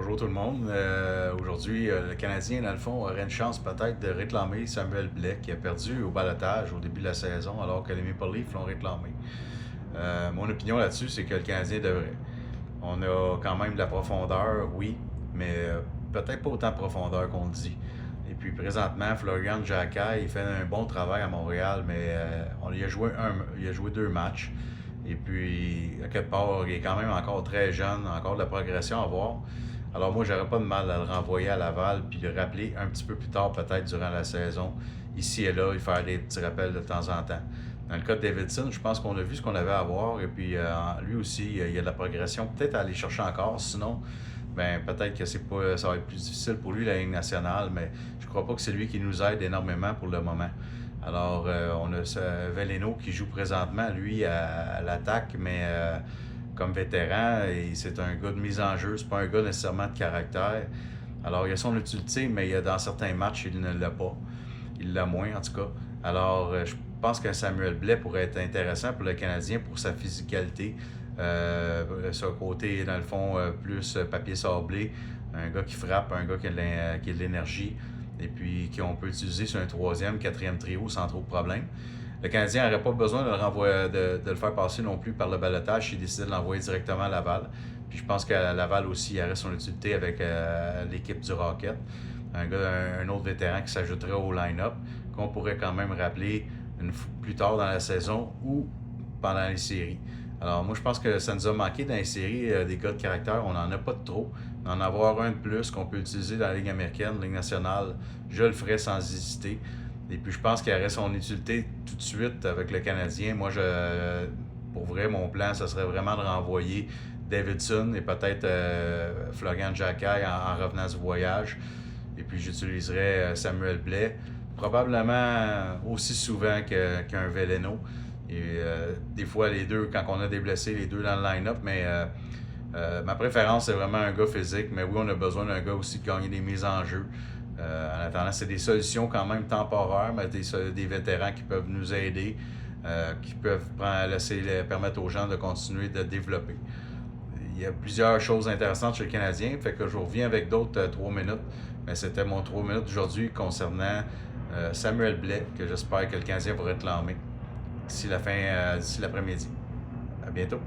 Bonjour tout le monde. Aujourd'hui, le Canadien, dans le fond, aurait une chance peut-être de réclamer Samuel Blais, qui a perdu au balotage au début de la saison, alors que les Maple Leafs l'ont réclamé. Mon opinion là-dessus, c'est que le Canadien devrait. On a quand même de la profondeur, oui, mais peut-être pas autant de profondeur qu'on le dit. Et puis présentement, Florian Xhekaj, il fait un bon travail à Montréal, mais il a joué 2 matchs. Et puis, à quelque part, il est quand même encore très jeune, encore de la progression à voir. Alors moi, j'aurais pas de mal à le renvoyer à Laval, puis le rappeler un petit peu plus tard, peut-être durant la saison, ici et là, et faire des petits rappels de temps en temps. Dans le cas de Davidson, je pense qu'on a vu ce qu'on avait à voir, et puis lui aussi, il y a de la progression, peut-être à aller chercher encore. Sinon, ben peut-être que ça va être plus difficile pour lui, la Ligue nationale, mais je crois pas que c'est lui qui nous aide énormément pour le moment. Alors, on a ce Veleno qui joue présentement, lui, à l'attaque, mais comme vétéran, et c'est un gars de mise en jeu, c'est pas un gars nécessairement de caractère. Alors, il a son utilité, mais dans certains matchs, il ne l'a pas. Il l'a moins, en tout cas. Alors, je pense qu'un Samuel Blais pourrait être intéressant pour le Canadien pour sa physicalité. Ce côté, dans le fond, plus papier sablé. Un gars qui frappe, un gars qui a de l'énergie. Et puis, qu'on peut utiliser sur un troisième, quatrième trio sans trop de problème. Le Canadien n'aurait pas besoin de le faire passer non plus par le balotage s'il décidait de l'envoyer directement à Laval. Puis je pense qu'à Laval aussi, il aurait son utilité avec l'équipe du Rocket. Un autre vétéran qui s'ajouterait au line-up, qu'on pourrait quand même rappeler plus tard dans la saison ou pendant les séries. Alors moi, je pense que ça nous a manqué dans les séries des gars de caractère. On n'en a pas de trop. En avoir un de plus qu'on peut utiliser dans la Ligue américaine, la Ligue nationale, je le ferais sans hésiter. Et puis je pense qu'il aurait son utilité tout de suite avec le Canadien. Moi, pour vrai, mon plan, ce serait vraiment de renvoyer Davidson et peut-être Florian Xhekaj en revenant du voyage. Et puis j'utiliserais Samuel Blais, probablement aussi souvent qu'un Veleno. Et des fois, les deux, quand on a des blessés, les deux dans le line-up, mais ma préférence, c'est vraiment un gars physique. Mais oui, on a besoin d'un gars aussi de gagner des mises en jeu. En attendant, c'est des solutions quand même temporaires, mais des vétérans qui peuvent nous aider, qui peuvent permettre aux gens de continuer de développer. Il y a plusieurs choses intéressantes chez le Canadien, fait que je reviens avec d'autres 3 minutes. Mais c'était mon 3 minutes aujourd'hui concernant Samuel Blais, que j'espère que le Canadien va réclamer d'ici l'après-midi. À bientôt.